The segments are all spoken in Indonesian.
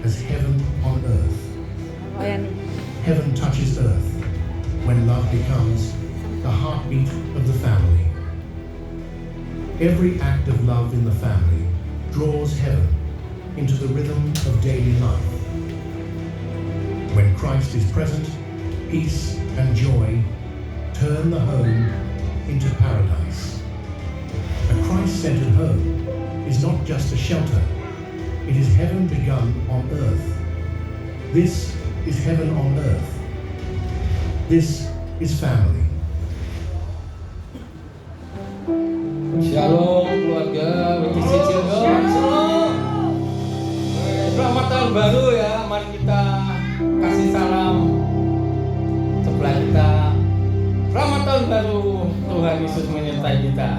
as heaven on earth. Heaven touches earth when love becomes the heartbeat of the family. Every act of love in the family draws heaven into the rhythm of daily life. When Christ is present, peace and joy turn the home into paradise. A Christ-centered home is not just a shelter, it is heaven begun on earth. This is heaven on earth. This is family. Shalom keluarga, Shalom. Selamat tahun baru ya. Mari kita kasih salam sebelah kita. Selamat tahun baru, Tuhan Yesus menyertai kita.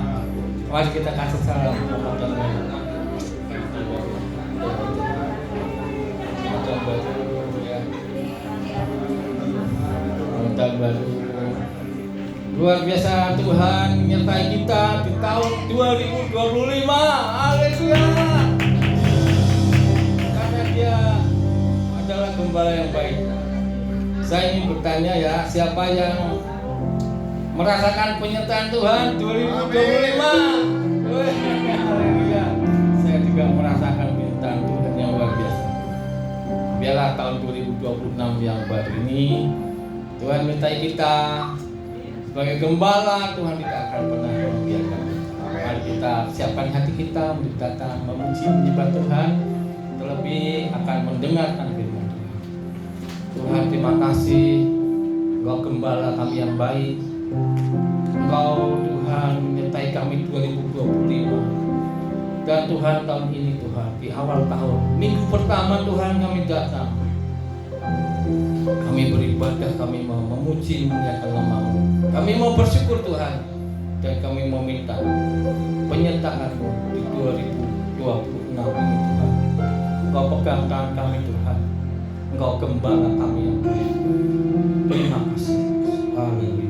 Mari kita kasih salam. Selamat tahun baru. Selamat tahun baru ya. Selamat tahun baru. Luar biasa Tuhan menyertai kita di tahun 2025. Haleluya. Karena Dia adalah gembala yang baik. Saya ingin bertanya ya, siapa yang merasakan penyertaan Tuhan 2025? Haleluya. Saya juga merasakan penyertaan Tuhan yang luar biasa. Biarlah tahun 2026 yang baru ini Tuhan menyertai kita. Sebagai gembala, Tuhan tidak akan pernah membiarkan. Mari kita siapkan hati kita untuk datang memuji menyembah Tuhan, terlebih akan mendengarkan firman Tuhan. Tuhan, terima kasih, Engkau gembala kami yang baik. Engkau Tuhan menyertai kami 2025. Dan Tuhan, tahun ini Tuhan, di awal tahun, minggu pertama Tuhan kami datang. Kami beribadah, kami mau memuji memuliakan nama-Mu. Kami mau bersyukur Tuhan, dan kami mau minta penyertaan-Mu di 2026 ini Tuhan. Engkau pegang tangan kami Tuhan, Engkau gembala kami yang baik. Terima kasih. Haleluya.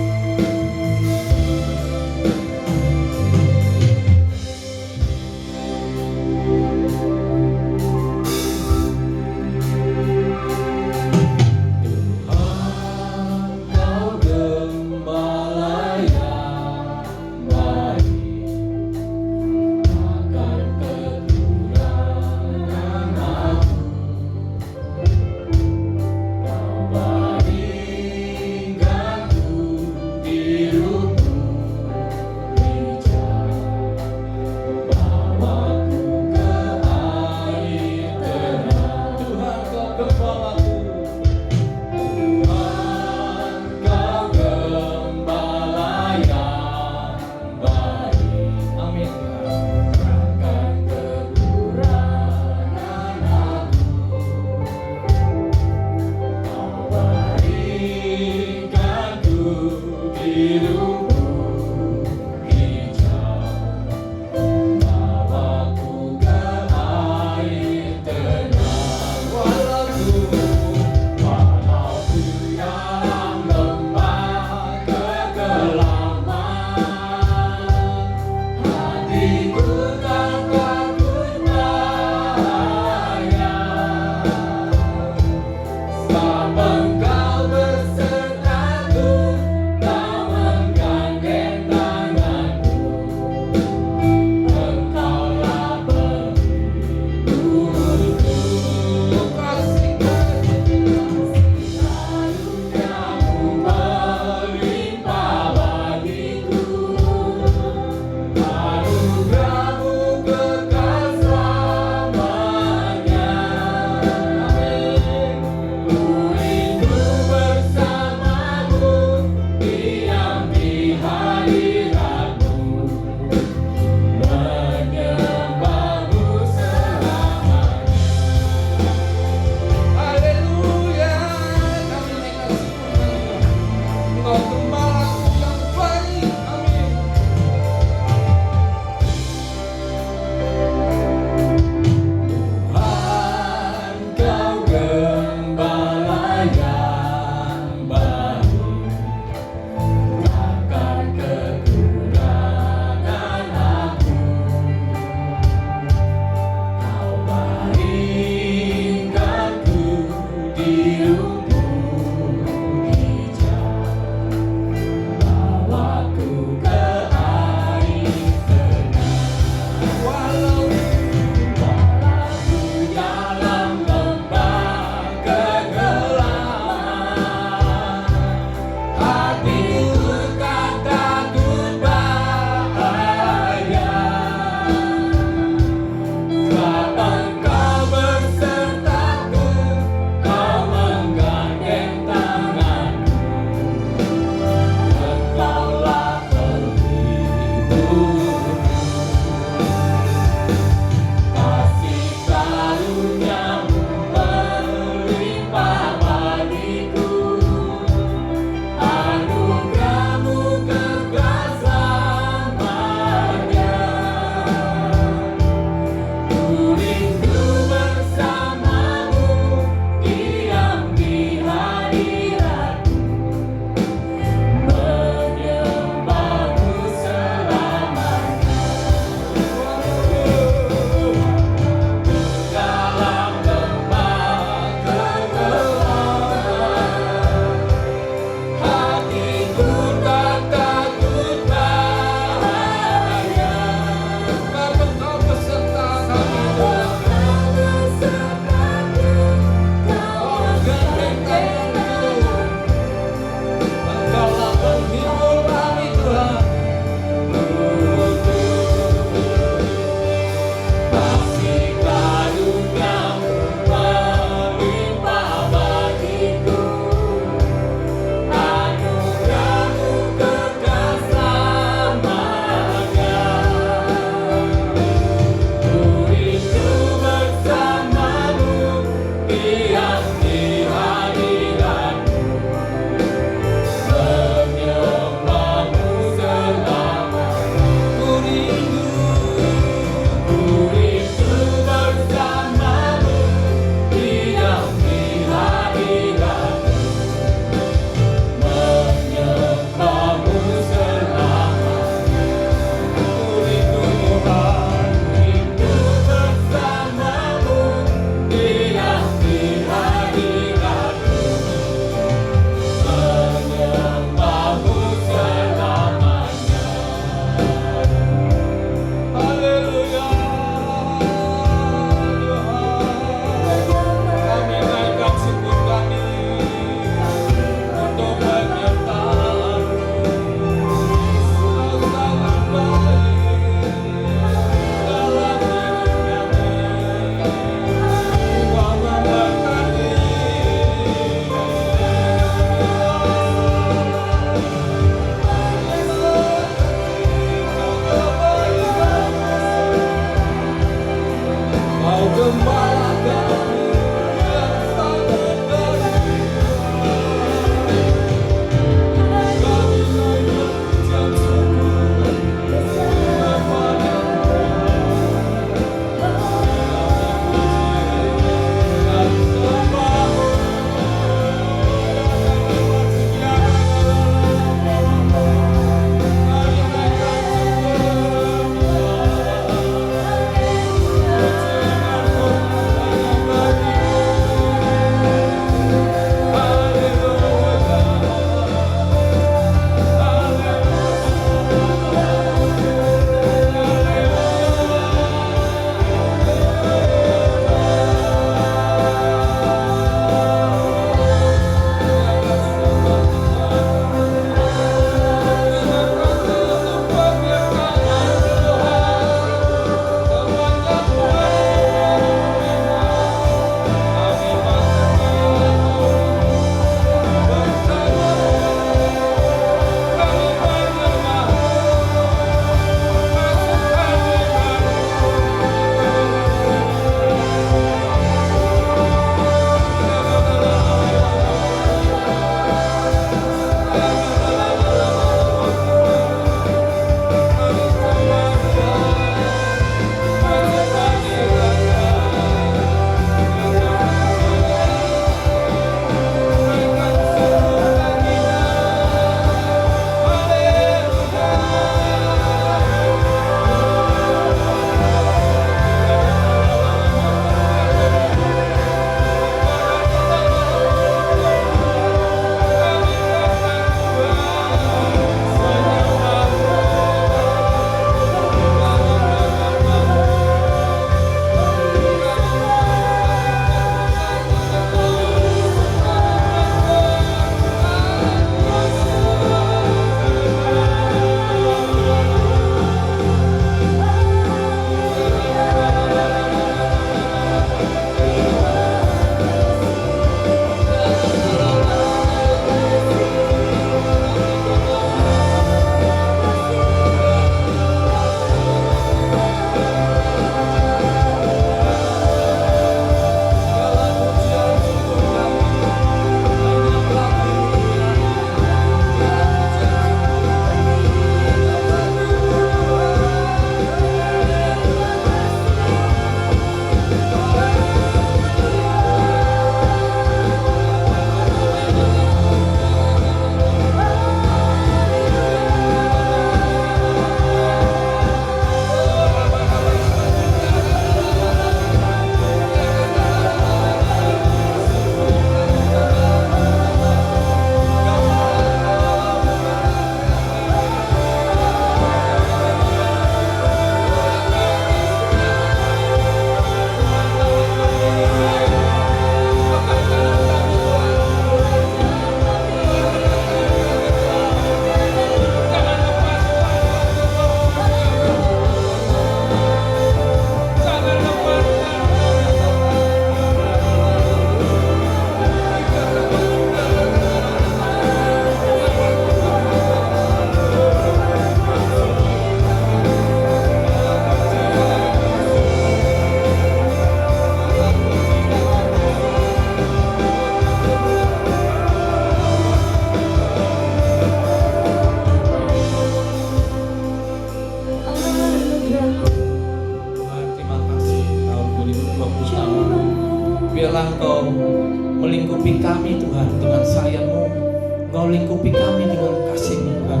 Engkau lingkupi kami dengan kasih-Mu Tuhan.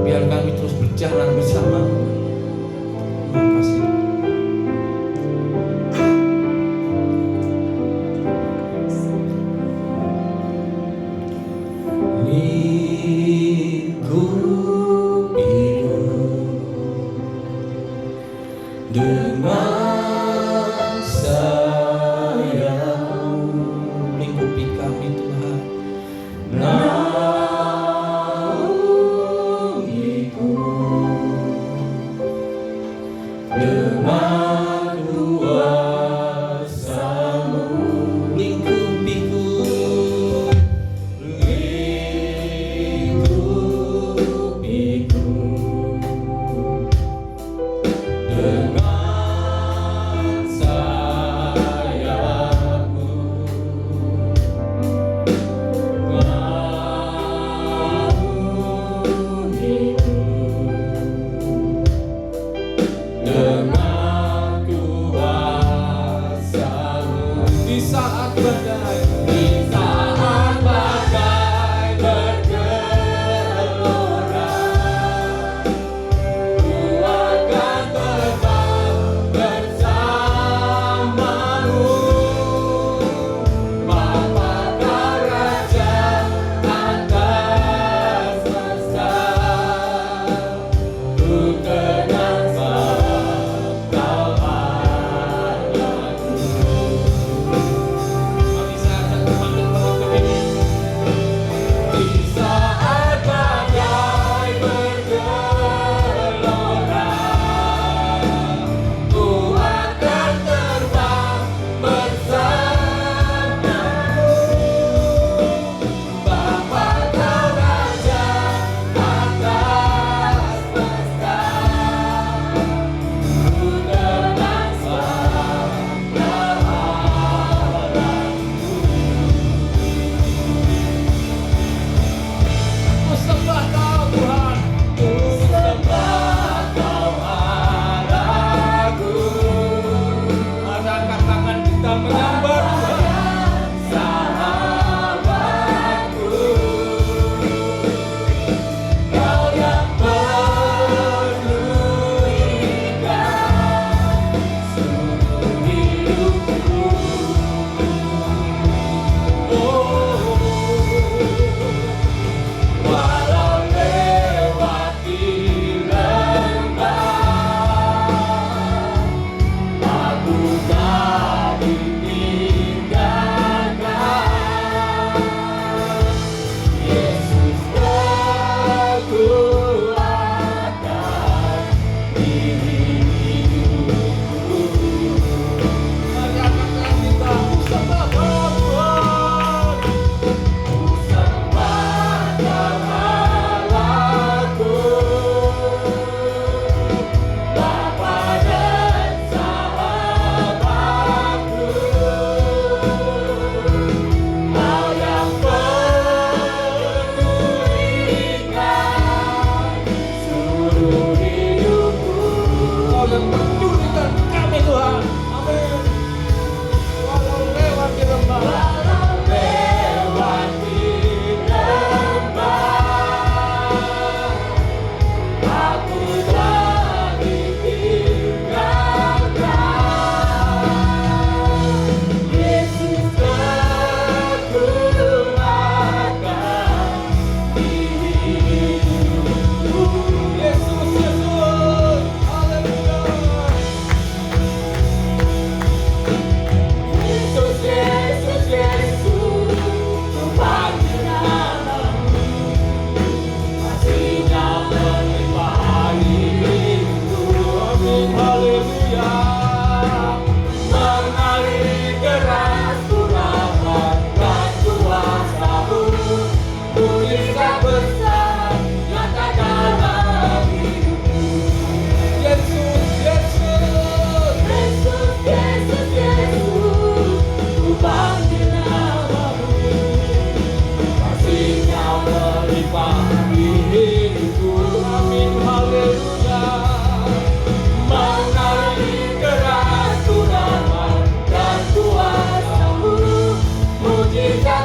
Biar kami terus berjalan bersama. Terima kasih. Dengan sayang-Mu, lingkupi kami Tuhan. Naungiku dengan kuasa-Mu, lingkupiku, lingkupiku dengan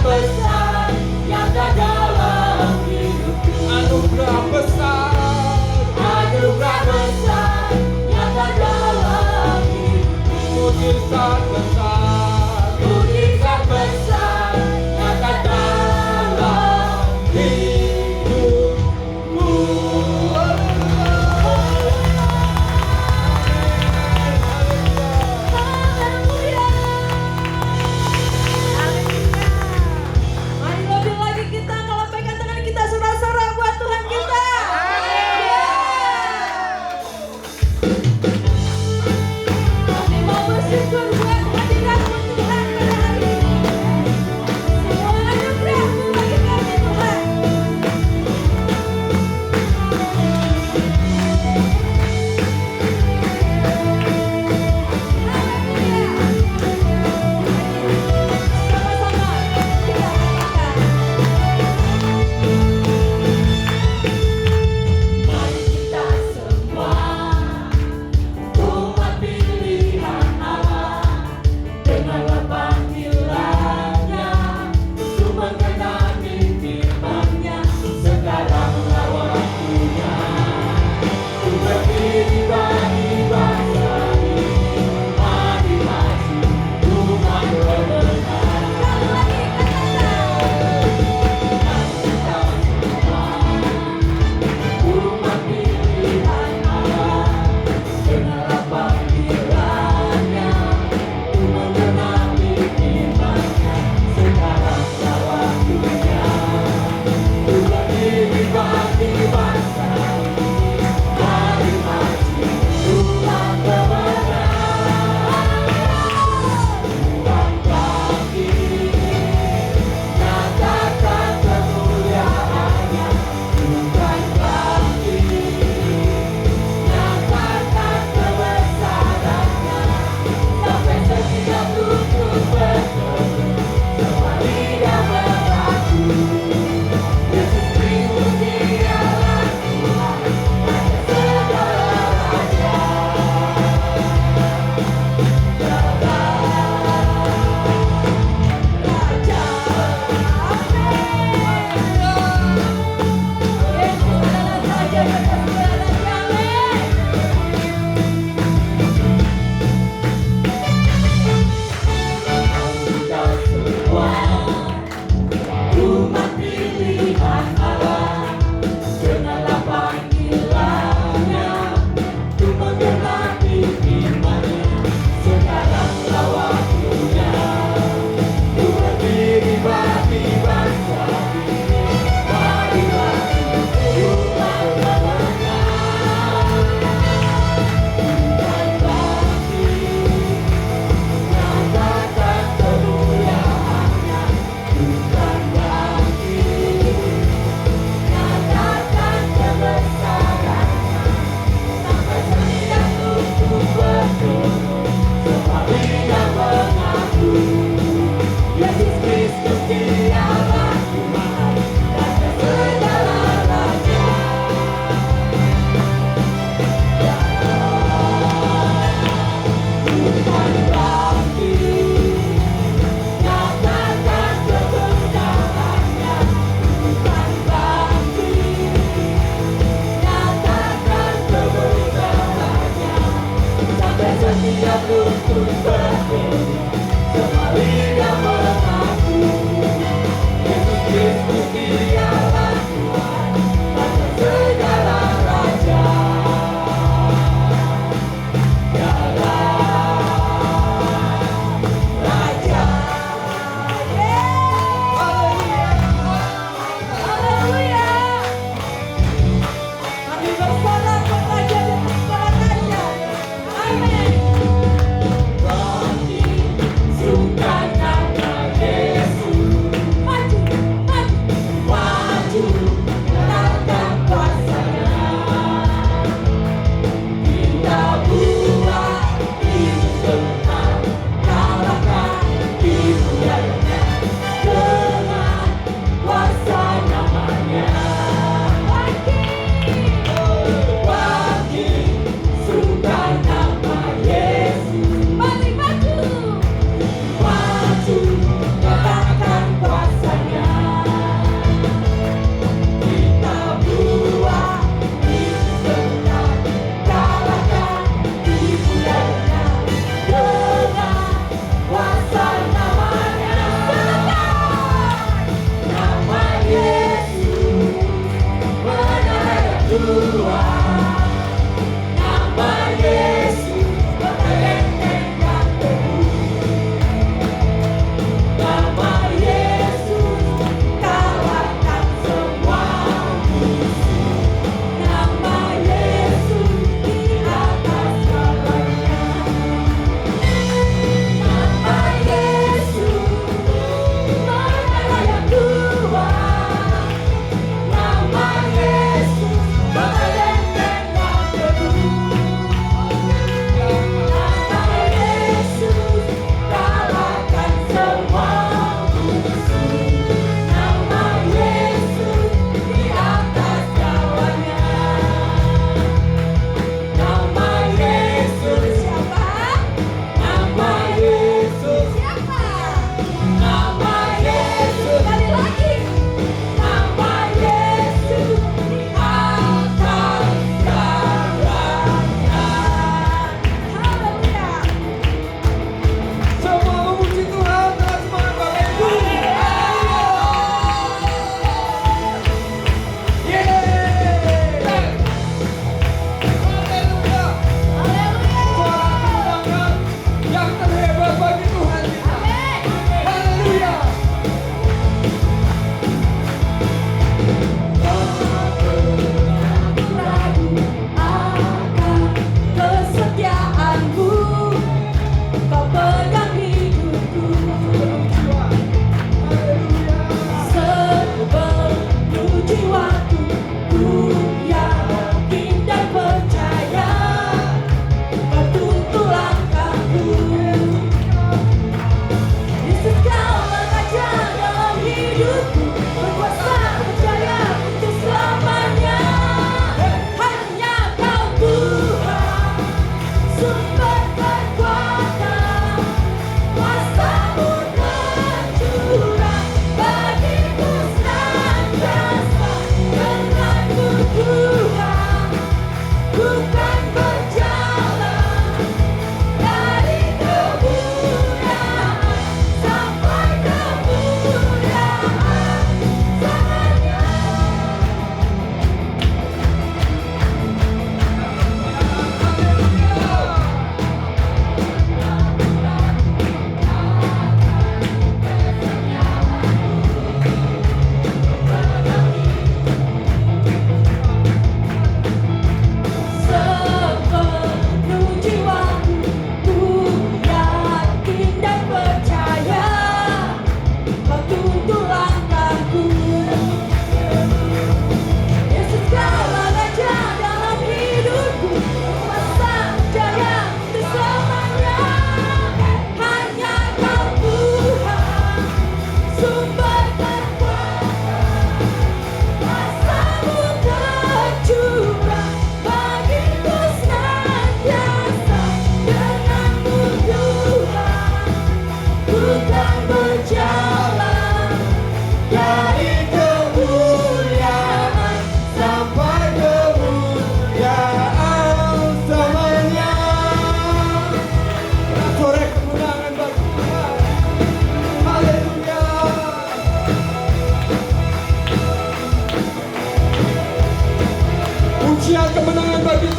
Besar yang ada mujizat besar, mujizat besar nyata dalam hidupku. Mari lebih lagi kita ngelambaikan tangan kita sorak-sorak buat Tuhan kita. Kami mau bersyukur buat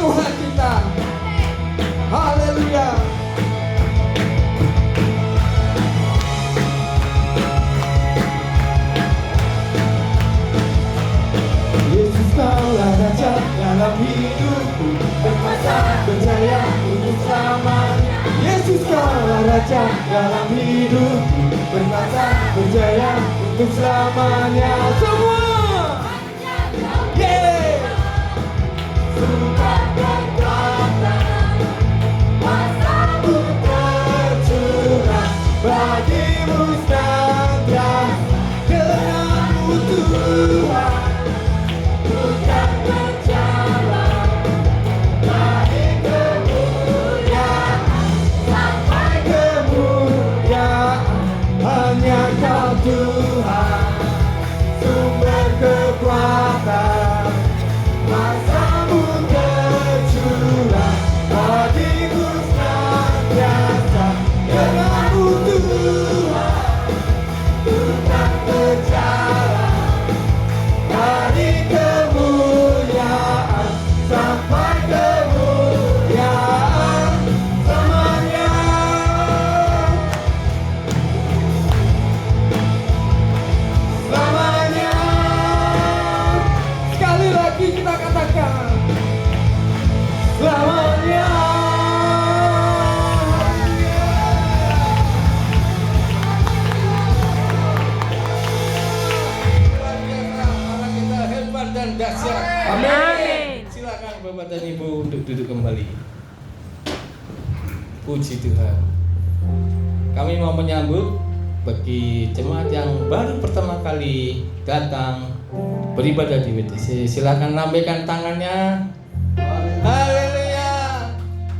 Tuhan kita. Haleluya. Yesus kaulah raja dalam hidupku, berkuasa berjaya untuk selamanya. Yesus kaulah raja dalam hidupku, berkuasa berjaya untuk selamanya. Semua suka berkata, kuasamu tercurah bagimu senantiasa, denganmu Tuhan bukan berjalan dari kemuliaan sampai kemuliaan. Hanya Kau Tuhan, sumber kekuatan, kuasamu tercurah bagiku senantiasa, denganmu Tuhan bukan berjalan dari kemuliaan sampai kemuliaan selamanya. Selamanya. Sekali lagi kita katakan selamanya. Luar biasa, Allah kita hebat dan dahsyat. Amin. Silakan Bapak dan Ibu untuk duduk kembali. Puji Tuhan. Kami mau menyambut bagi jemaat yang baru pertama kali datang beribadah di WTC. Silakan lambaikan tangannya. Haleluya.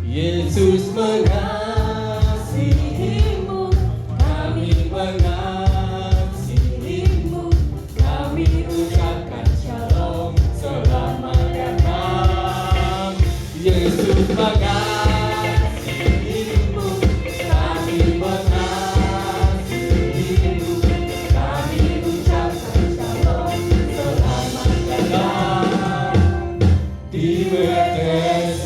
Yesus mengasihimu, kami mengasihimu, kami ucapkan shalom, selamat datang. Yesus mengasihimu, kami mengasihimu, kami ucapkan shalom, selamat datang di WTC.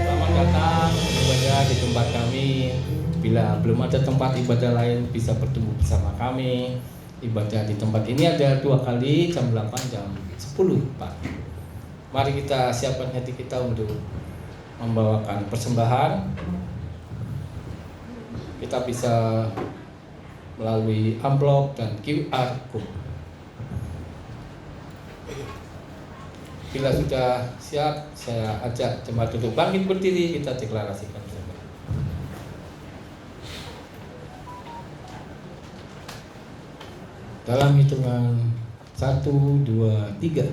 Selamat datang beribadah di tempat kami. Bila belum ada tempat ibadah lain, bisa bertemu bersama kami. Ibadah di tempat ini ada 2 kali, jam 8, jam 10 pagi. Mari kita siapkan hati kita untuk membawakan persembahan. Kita bisa melalui amplop dan QR code. Bila sudah siap, saya ajak jemaat duduk bangkit berdiri, kita deklarasikan bersama. Dalam hitungan 1, 2, 3.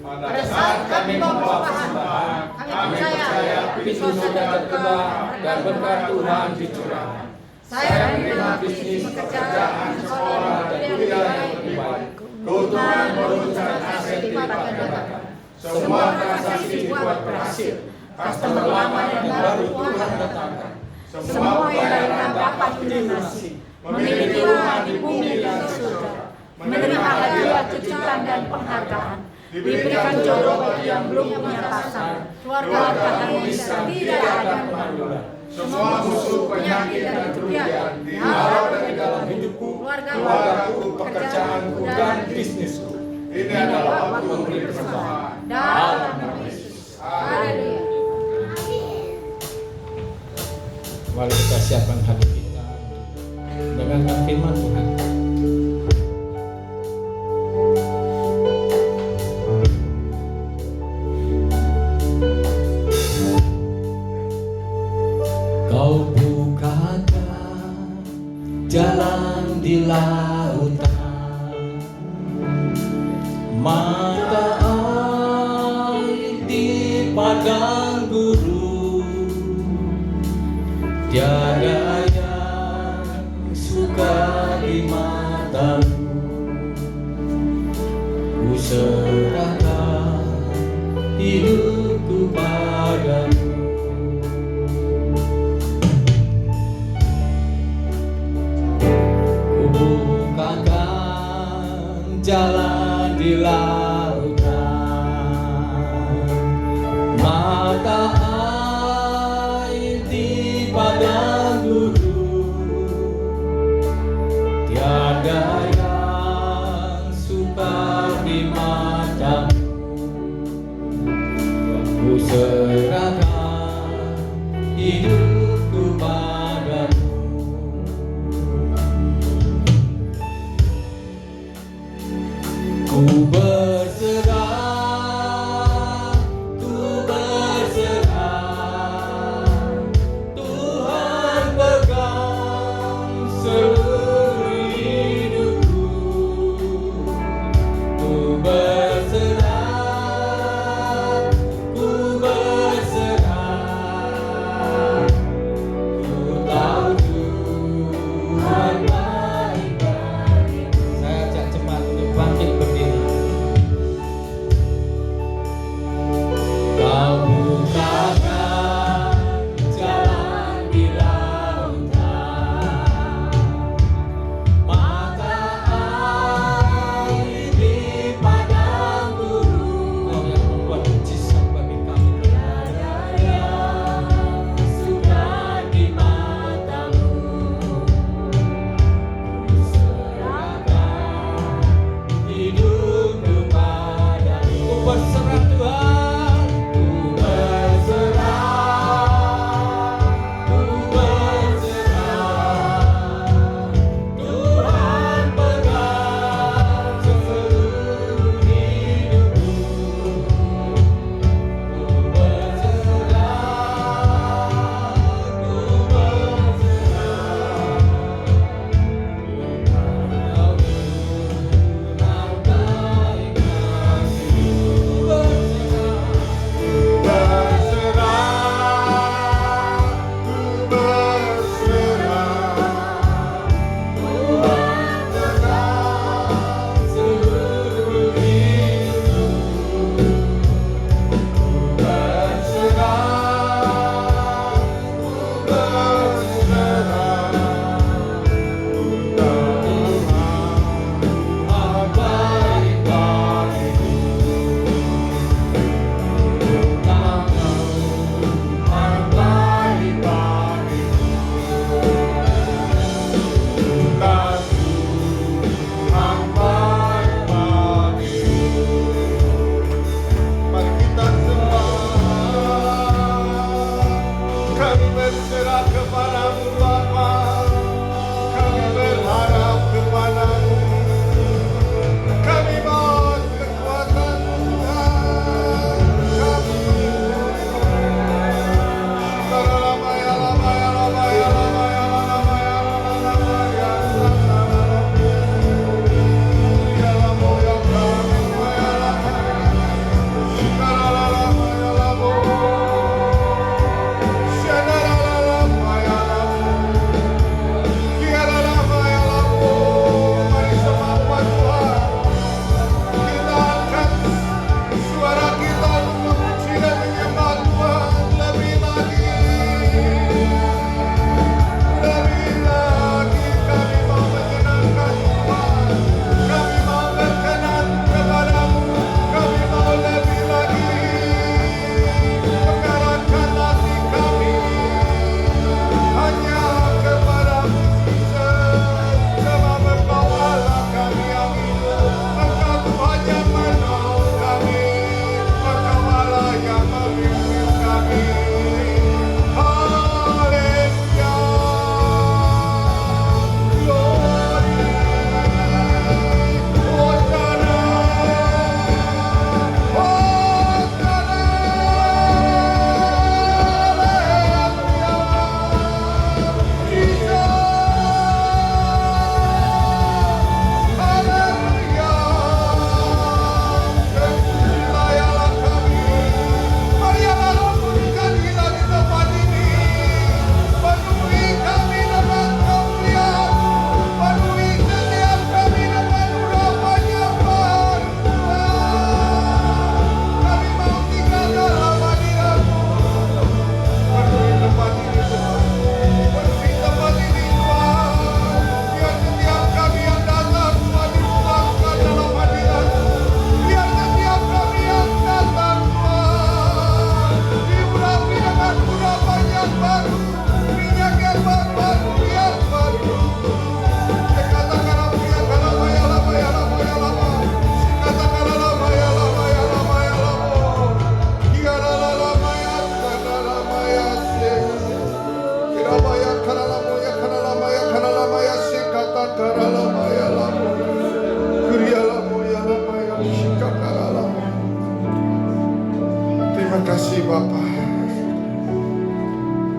Pada saat kami membawa persembahan, kami percaya bisnis sudah berkembang dan berkat Tuhan dicurahkan. Saya menerima bisnis, pekerjaan, sekolah, dan kuliah yang lebih baik. Keuntungan berurusan aset dilipat gandakan. Semua transaksi dibuat berhasil. Customer lama yang baru Tuhan datangkan. Semua yang lainnya dapat dilunasi. Memiliki rumah di bumi dan surga. Menerima hadiah kejutan dan penghargaan. Diberikan jodoh bagi yang belum punya pasangan. Keluarga harmonis dan tidak ada kemandulan. Semua musuh, penyakit, dan kerugian dihalau dari dalam hidupku, keluargaku, pekerjaanku, dan bisnisku. Ini adalah waktu memberi persembahan dalam nama Yesus. Haleluya. Mari kita siapkan hati kita untuk mendengarkan firman Tuhan. Kau bukakan jalan di lautan, mata air di padang gurun, tiada yang suka di matamu. Ku serahkan hidupku padamu. Jalan di lautan, mata padamu, ku serahkan hidupku padamu. Ku berserah, Tuhan pegang seluruh hidupku. Ku berserah, ku tahu Tuhan baik bagiku. Saya ajak jemaat untuk bangkit berdiri.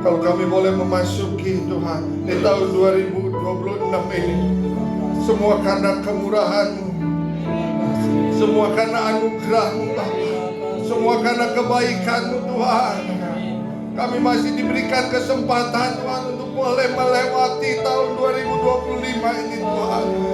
Kalau kami boleh memasuki Tuhan di tahun 2026 ini, semua karena kemurahan-Mu, semua karena anugerah-Mu Bapa, semua karena kebaikan-Mu Tuhan. Kami masih diberikan kesempatan Tuhan untuk boleh melewati tahun 2025 ini Tuhan.